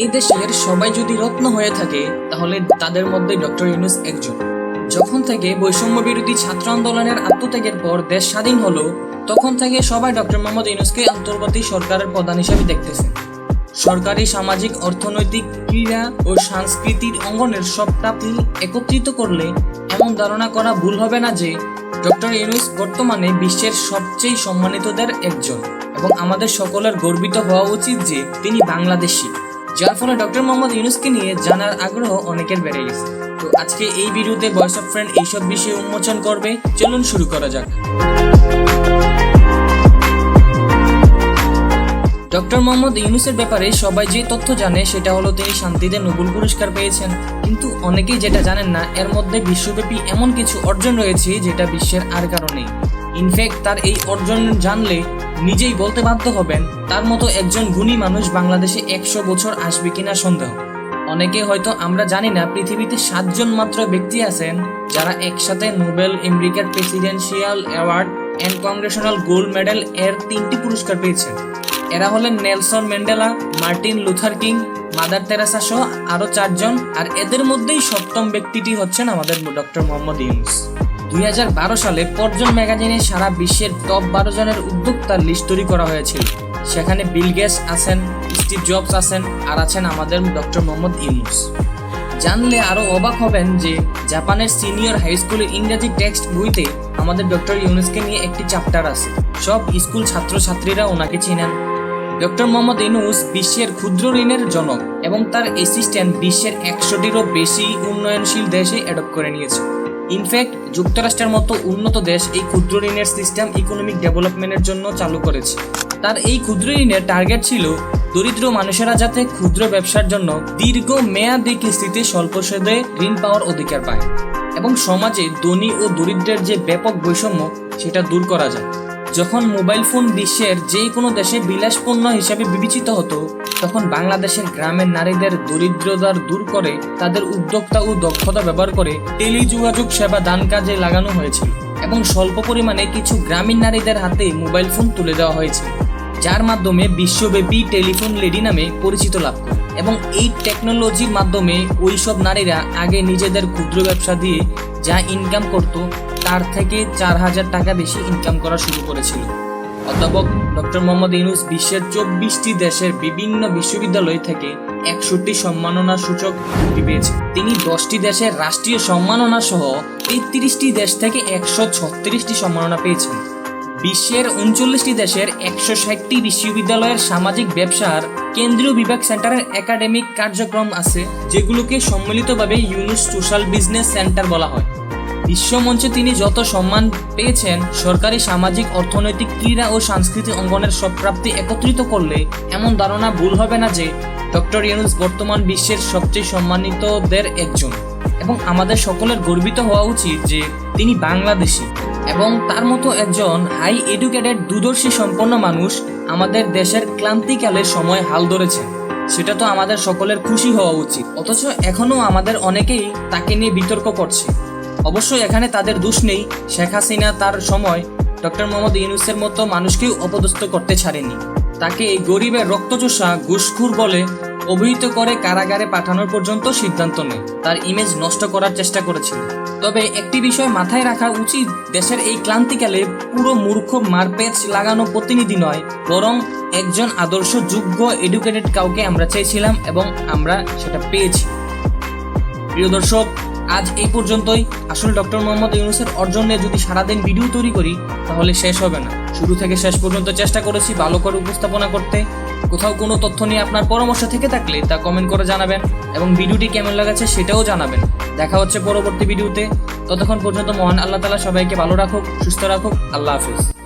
এই দেশের সবাই যদি রত্ন হয়ে থাকে তাহলে তাদের মধ্যে ডক্টর ইউনূস একজন। যখন থেকে বৈষম্য বিরোধী ছাত্র আন্দোলনের আত্মত্যাগের পর দেশ স্বাধীন হলো, তখন থেকে সবাই ডক্টর মোহাম্মদ ইউনূসকে অন্তর্বর্তী সরকারের প্রধান হিসেবে দেখতেছে। সরকারি, সামাজিক, অর্থনৈতিক, ক্রীড়া ও সাংস্কৃতিক অঙ্গনের সব প্রাপ্তি একত্রিত করলে এমন ধারণা করা ভুল হবে না যে ডক্টর ইউনূস বর্তমানে বিশ্বের সবচেয়ে সম্মানিতদের একজন, এবং আমাদের সকলের গর্বিত হওয়া উচিত যে তিনি বাংলাদেশী। যার ফলে ডক্টর মোহাম্মদ ইউনূসকে নিয়ে জানার আগ্রহ অনেকের বেড়ে গেছে। তো আজকে এই ভিডিওতে ভয়েস অফ ফ্রেন্ড এইসব বিষয়ে উন্মোচন করবে। চলুন শুরু করা যাক। ডক্টর মোহাম্মদ ইউনূসের ব্যাপারে সবাই যে তথ্য জানে সেটা হলো তিনি শান্তিতে নোবেল পুরস্কার পেয়েছেন, কিন্তু অনেকেই যেটা জানেন না এর মধ্যে বিশ্বব্যাপী এমন কিছু অর্জন রয়েছে যেটা বিশ্বের আর কারো নেই। ইনফ্যাক্ট তার এই অর্জন জানলে নিজেই বলতে বাধ্য হবেন তার মতো একজন গুণী মানুষ বাংলাদেশে 100 বছর আসবে কিনা সন্দেহ। অনেকে হয়তো আমরা জানি না পৃথিবীতে 7 জন মাত্র ব্যক্তি আছেন যারা একসাথে নোবেল, আমেরিকার presidential award and congressional gold medal এর 3টি পুরস্কার পেয়েছেন। এরা হলেন Nelson Mandela, Martin Luther King, Mother Teresa সহ আরো 4 জন। আর এদের মধ্যেই 7ম ব্যক্তিটি হচ্ছেন আমাদের ডক্টর মোহাম্মদ ইউনূস। 2012 সালে পর্জন ম্যাগাজিনে সারা বিশ্বের টপ 12 জনের উদ্যোক্তার লিস্ট তৈরি করা হয়েছিল। সেখানে বিল গেটস আছেন, স্টিভ জবস আছেন, আর আছেন আমাদের ডক্টর মোহাম্মদ ইউনূস। জানলে আরো অবাক হবেন যে জাপানের সিনিয়র হাই স্কুলের ইংরেজি টেক্সট বইতে আমাদের ডক্টর ইউনূসকে নিয়ে একটি চ্যাপ্টার আছে। সব স্কুল ছাত্রছাত্রীরা ওনাকে চিনেন। ডক্টর মোহাম্মদ ইউনূস বিশ্বের ক্ষুদ্র ঋণের জনক, এবং তার অ্যাসিস্ট্যান্ট বিশ্বের 100টিরও বেশি উন্নয়নশীল দেশে অ্যাডপ্ট করে নিয়েছে। ইনফ্যাক্ট যুক্তরাষ্ট্রের মতো উন্নত দেশ এই ক্ষুদ্র ঋণের সিস্টেম ইকোনমিক ডেভেলপমেন্টের জন্য চালু করেছে। তার এই ক্ষুদ্র ঋণের টার্গেট ছিল দরিদ্র মানুষেরা যাতে ক্ষুদ্র ব্যবসার জন্য দীর্ঘ মেয়াদী কিস্তিতে স্বল্প সুদে ঋণ পাওয়ার অধিকার পায়, এবং সমাজে ধনী ও দরিদ্রের যে ব্যাপক বৈষম্য সেটা দূর করা যায়। যখন মোবাইল ফোন বিশ্বের যে কোনো দেশে বিলাসপণ্য হিসেবে বিবেচিত হতো, তখন বাংলাদেশের গ্রামের নারীদের দরিদ্রতা দূর করে তাদের উদ্যোক্তা ও দক্ষতা ব্যবহার করে টেলিযোগাযোগ সেবা দান কাজে লাগানো হয়েছিল, এবং স্বল্প পরিমাণে কিছু গ্রামীণ নারীদের হাতে মোবাইল ফোন তুলে দেওয়া হয়েছে, যার মাধ্যমে বিশ্বব্যাপী টেলিফোন লেডি নামে পরিচিত লাভ করে। এবং এই টেকনোলজির মাধ্যমে ওইসব নারীরা আগে নিজেদের ক্ষুদ্র ব্যবসা দিয়ে যা ইনকাম করত তার থেকে 4000 টাকা বেশি ইনকাম করা শুরু করেছিল। অধ্যাপক ডক্টর মোহাম্মদ ইউনূস বিশ্বের 24টি দেশের বিভিন্ন বিশ্ববিদ্যালয় থেকে 61টি সম্মাননা সূচক ডিগ্রি পেয়েছেন। তিনি 10টি দেশের রাষ্ট্রীয় সম্মাননা সহ 33টি দেশ থেকে 136টি সম্মাননা পেয়েছেন। বিশ্বের 39টি দেশের 160টি বিশ্ববিদ্যালয়ের সামাজিক ব্যবসার কেন্দ্রীয় বিভাগ সেন্টারের একাডেমিক কার্যক্রম আছে, যেগুলোকে সম্মিলিতভাবে ইউনূস সোশ্যাল বিজনেস সেন্টার বলা হয়। বিশ্বমঞ্চে তিনি যত সম্মান পেয়েছেন, সরকারি, সামাজিক, অর্থনৈতিক, ক্রীড়া ও সাংস্কৃতিক অঙ্গনের সব প্রাপ্তি একত্রিত করলে এমন ধারণা ভুল হবে না যে ডক্টর ইউনূস বর্তমান বিশ্বের সবচেয়ে সম্মানিতদের একজন, এবং আমাদের সকলের গর্বিত হওয়া উচিত যে তিনি বাংলাদেশী, এবং তার মতো একজন হাই এডুকেটেড, দূরদর্শী সম্পন্ন মানুষ আমাদের দেশের ক্লান্তিকালের সময় হাল ধরেছে। সেটা তো আমাদের সকলের খুশি হওয়া উচিত। অথচ এখনো আমাদের অনেকেই তাকে নিয়ে বিতর্ক করছে। অবশ্যই এখানে তাদের দোষ নেই। শেখ হাসিনা তার সময় ডক্টর মোহাম্মদ ইউনূসের মতো মানুষকেও অপদস্থ করতে ছাড়েনি। তাকে গরিবের রক্তচোষা ঘুষখোর বলে অভিহিত করে কারাগারে পাঠানোর পর্যন্ত সিদ্ধান্ত নেয়। তার ইমেজ নষ্ট করার চেষ্টা করেছিল। তবে একটি বিষয় মাথায় রাখা উচিত, দেশের এই ক্লান্তিকালে পুরো মূর্খ মারপ্যাচ লাগানো প্রতিনিধি নয়, বরং একজন আদর্শ, যোগ্য, এডুকেটেড কাউকে আমরা চেয়েছিলাম, এবং আমরা সেটা পেয়েছি। প্রিয় দর্শক, আজ এই পর্যন্তই। আসলে ডক্টর মোহাম্মদ ইউনূসের অর্জন নিয়ে যদি সারাদিন ভিডিও তৈরি করি তাহলে শেষ হবে না। শুরু থেকে শেষ পর্যন্ত চেষ্টা করেছি ভালো করে উপস্থাপনা করতে। কোথাও কোনো তথ্য নিয়ে আপনার পরামর্শ থেকে থাকলে তা কমেন্ট করে জানাবেন, এবং ভিডিওটি কেমন লাগাচ্ছে সেটাও জানাবেন। দেখা হচ্ছে পরবর্তী ভিডিওতে। ততক্ষণ পর্যন্ত মহান আল্লাহ তাআলা সবাইকে ভালো রাখুক, সুস্থ রাখুক। আল্লাহ হাফেজ।